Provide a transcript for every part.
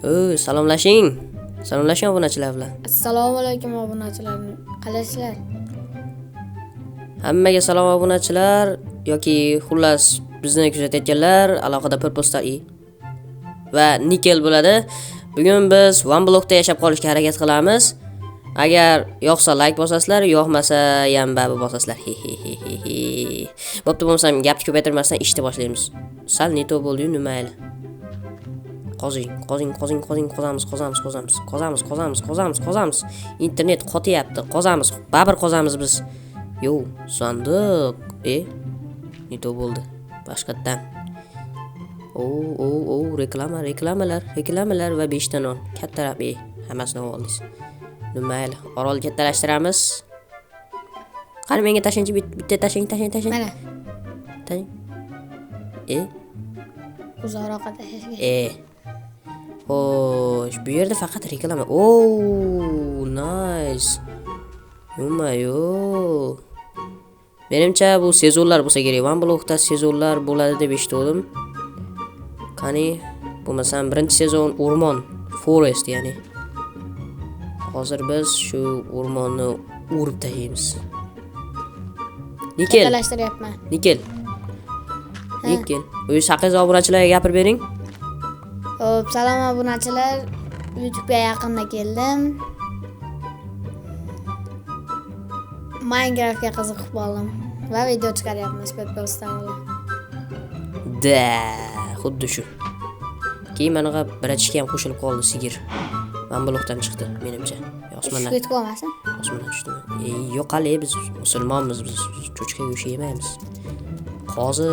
Salomlashing. Salomlashing obunachilar bilan. Assalomu alaykum obunachilar. Qalasizlar? Hammaga salom obunachilar yoki xullas bizni kuzatayotganlar, alohida purpostlar va nikel bo'ladi. Bugun biz one blockda yashab qolishga harakat qilamiz. Agar yoqsa like bosasizlar, yoqmasa ham babi bosasizlar. Bo'pti, bo'lmasam gapni ko'paytirmasdan ishni boshlaymiz. Sal neto bo'ldi-yu, nima mayli. Qozamiz. Internet qotyapti. Babir qozamiz biz. Yo, sandiq. Neto bo'ldi. Boshqatdan. Reklamalar va 5 ta non. Kattarab hammasini oldingiz. Nima mayli, orol kattalashtiramiz. Qani menga tashinchi bitta tashing. Mana. Tashing. Uzoqroqqa tashashga. Xo'sh, bu yerda faqat reklama. Nice. Yo'mayo. Menimcha bu sezonlar bo'lsa kerak. One blockda sezonlar bo'ladi deb eshitdim. Qani, bo'lmasam birinchi sezon o'rmon, forest, ya'ni. Hozir biz shu o'rmonni urib tashlaymiz. Nikel. Kattalashtiryapman. Nikel. Uy saqiz obunachilarga gapirib bering. Xo'p, salom obunachilar. YouTube'ga yaqinda keldim. Minecraftga qiziqib qoldim va video chiqaryapmiz Pepperstone bilan. Xuddi shu. Keyin manaqa birachishga ham qo'shilib qoldi sigir. One blockdan chiqdi menimcha. Osmondan. Tushib qolmasin. Osmondan tushdimi? Yo'q, hali biz musulmonmiz, biz cho'chqa go'shti yemaymiz. Hozir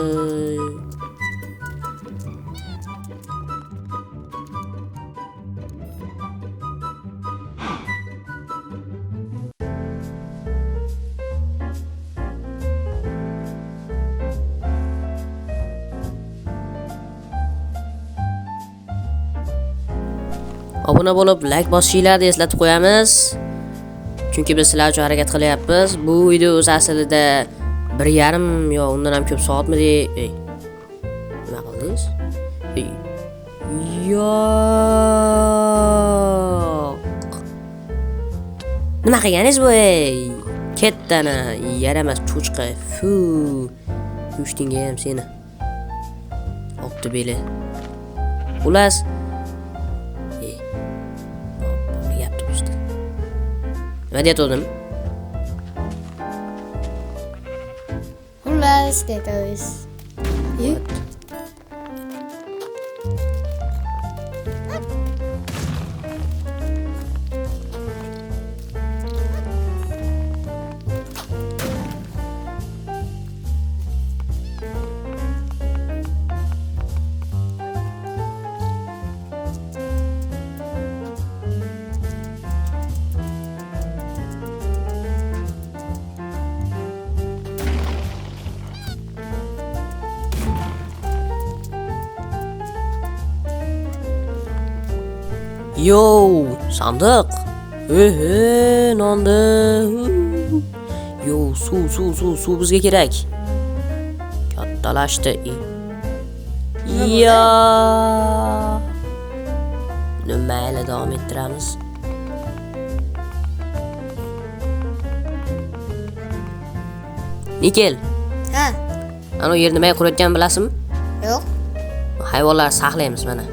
obuna bo'lib, like bosishinglarni eslatib qo'yamiz. Chunki biz sizlar uchun harakat qilyapmiz. Bu video o'z aslida 1.5 yo undan ham ko'p soatmidi? Nima qildingiz? Yo'q. Nima qilganingiz bu? Ketdana, yaramas cho'chqa. Fu. Go'shtingga ham seni. Opti beli. Xullas nima deyotgandim? Xullas, deyapsiz. Yo, sandiq. Nonda. Yo, suv bizga kerak. Kattalashdi. Ya. Nimayli davom ettiramiz. Nikel. Ha. Ana yer nimaga qurayotganini bilasizmi? Yo'q. Hayvonlar saqlaymiz mana.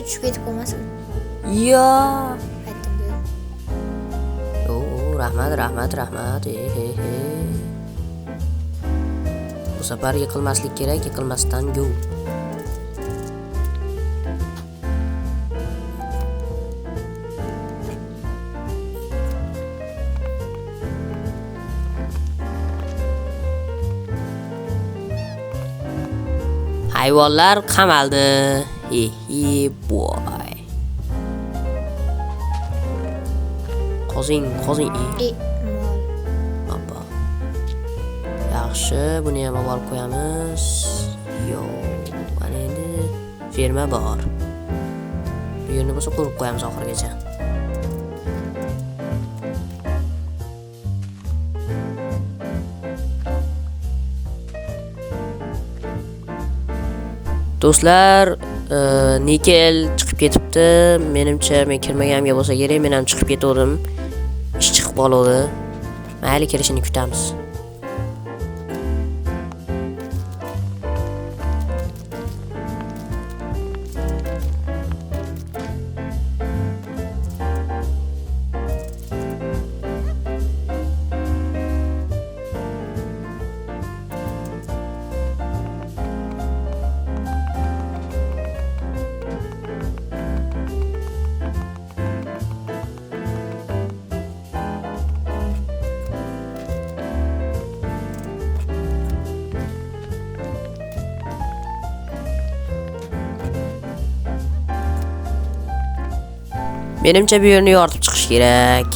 Tushib ketib qolmasin. Yo. Aytdim. Yo, rahmat. Bu safar yiqilmaslik kerak, yiqilmasdan go. Hayvonlar qamaldi. Boy. Qozing. Oppa. Yaxshi, buni ham olib qo'yamiz. Yo, mana endi ferma bor. Bu yerni bo'lsa qurib qo'yamiz oxirigacha. Do'stlar, Nikel chiqib ketibdi. Menimcha men kirmaganimga bo'lsa kerak, men ham chiqib ketdim. Ish chiqib qoldi. Mayli, kirishini kutamiz. Menimcha bu yerni yoritib chiqish kerak.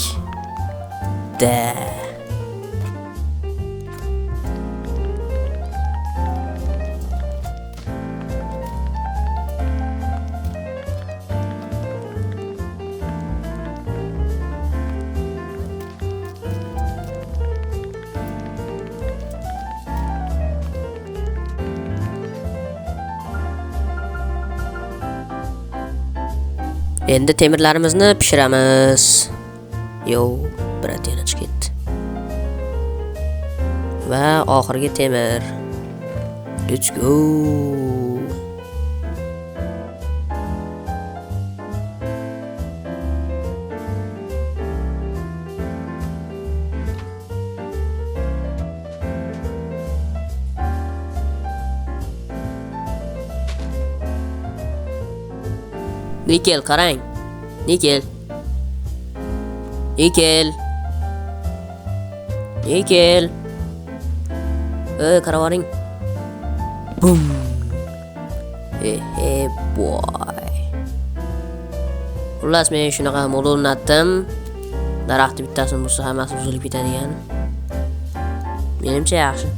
Endi temirlarimizni pishiramiz. Birat yana chiqib ketdi. Va oxirgi temir. Let's go. Nikel, qarang. Nikel. Qaravoring. Bum. Boy. Xullas, men shunaqa modul o'rnatdim. Daraxtni bittasini bo'lsa hammasi buzilib ketadigan. Menimcha yaxshi.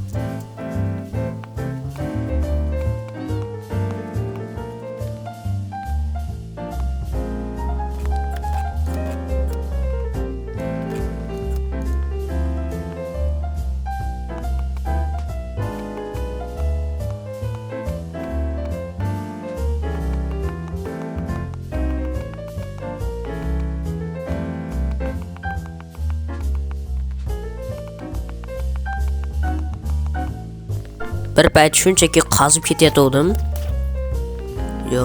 Bir payt shunchaki qazib ketayotgandim. Yo.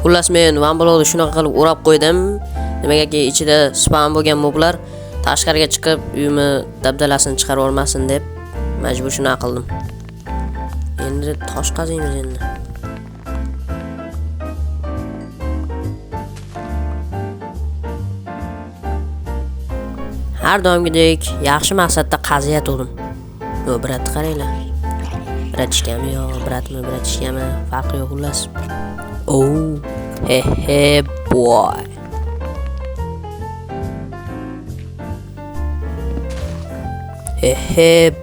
Xullas, men Vamblokni shunaqa qilib o'rab qo'ydim. Nimagaki ichida spam bo'lgan moblar tashqariga chiqib, uyimni dabdalasini chiqarib olmasin deb majbur shuna qildim. Endi tosh qaziymiz endi. Har doimgidek yaxshi maqsadda qaziyatdim. Biratni qaranglar. Biratishgami yo, biratmi, biratishgami farqi yo'q xullas. Boy.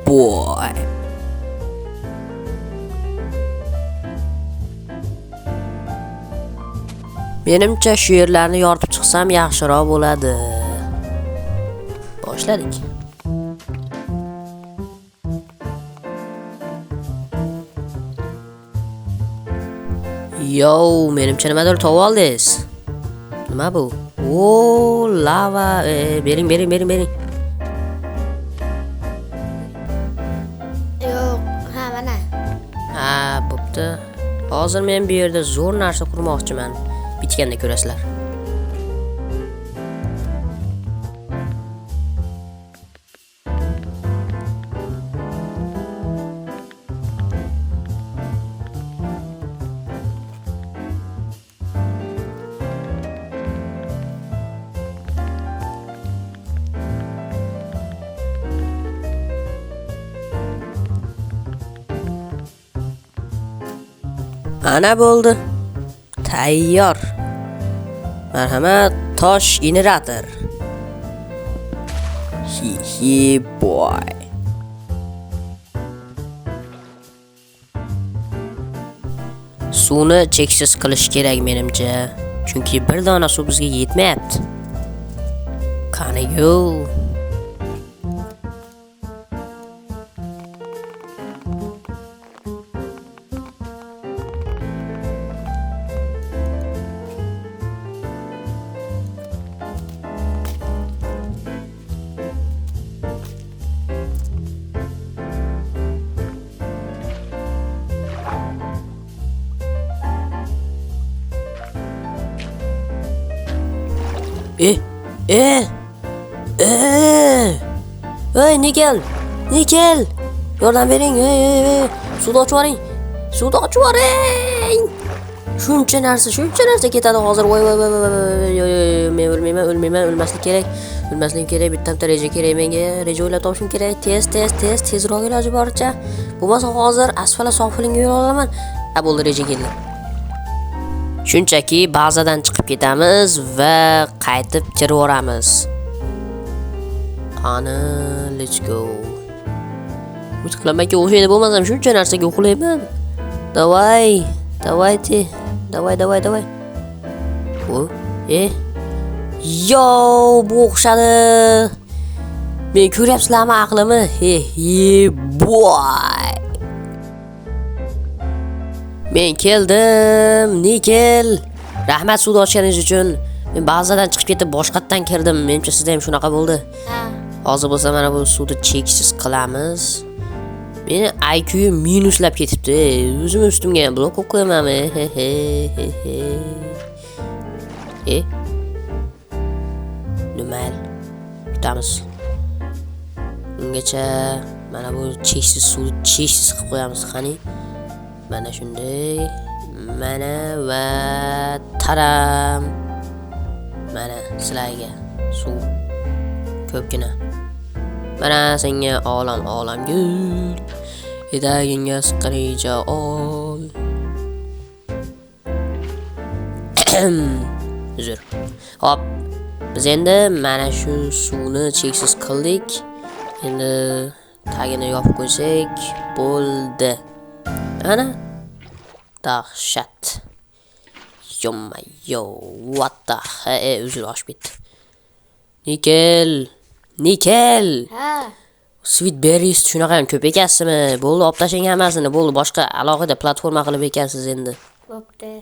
Boy. Menimcha shu yerlarni yoritib chiqsam yaxshiroq bo'ladi. Boshladik. Menimcha nimadir topib oldingiz. Nima bu? Lava. Bering. Yo'q, mana. Bo'pti. Hozir men bu yerda zo'r narsa qurmoqchiman. Bitganda ko'rasizlar. Ana bo'ldi. Tayyor. Marhamat, tosh generator. Boy. Suvni cheksiz qilish kerak menimcha. Chunki bir dona suv bizga yetmayapti. Qani yo'l. E, e, ey Nikel, yordam bering, suvni ochib yuboring, shuncha narsa ketadi hozir. Voy, men o'lmaslik kerak, bitta reja kerak menga, reja o'ylab topishim kerak, tezroq iloji boricha, bo'lmasa hozir asfala sofilinga yo'l olaman. Bo'ldi, reja keldi. Shunchaki bazadan chiqib ketamiz va qaytib kiraveramiz. Qani, let's go. Uxlamaka o'xshaydi, bo'lmasam shuncha narsaga uxlayman. Давайте. Yo, bu o'xshadi. Men ko'ryapsizlarmi aqlimni? Boy. Men keldim, Nikel. Rahmat suvni ochganingiz uchun. Men bazadan chiqib ketib boshqatdan kirdim. Menimcha sizda ham shunaqa bo'ldi. Hozir bo'lsa mana bu suvni cheksiz qilamiz. Meni IQ minuslab ketibdi. O'zim ustimga ham blok qo'yamanmi? Nima? Kutamiz. Ungacha mana bu cheksiz suvni cheksiz qilib qo'yamiz, qani. Mana shunday. Mana va taram. Mana sizlarga suv ko'pgina. Mana senga olam gul. Yedagingga siqirija ol. Uzr. Hop. Biz endi mana shu suvni cheksiz qildik. Endi tagini yopib qo'ysak bo'ldi. Ana. Dahshat. Yo, what the hell? Uzr, oshib ketdi. Nikel. Sweet berries shunaqa ham ko'p ekansizmi? Bo'ldi, olib tashlang hammasini. Bo'ldi, boshqa alohida platforma qilib ekansiz endi. Bo'pti.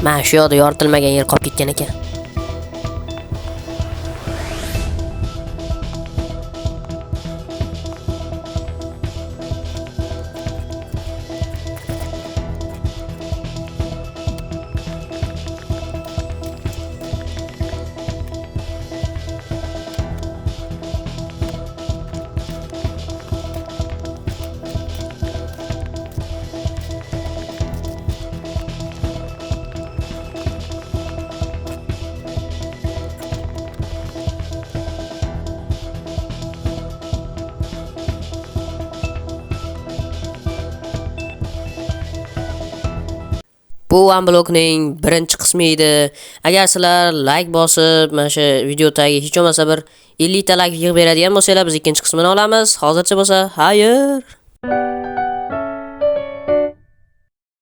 Mana shu yoqda yoritilmagan yer qolib ketgan ekan. Bu unblockning birinchi qismi edi. Agar sizlar like bosib, mana shu video tagiga hech bo'lmasa bir 50 ta like yig'ib beradigan bo'lsanglar, biz ikkinchi qismini olamiz. Hozircha bo'lsa, xayr.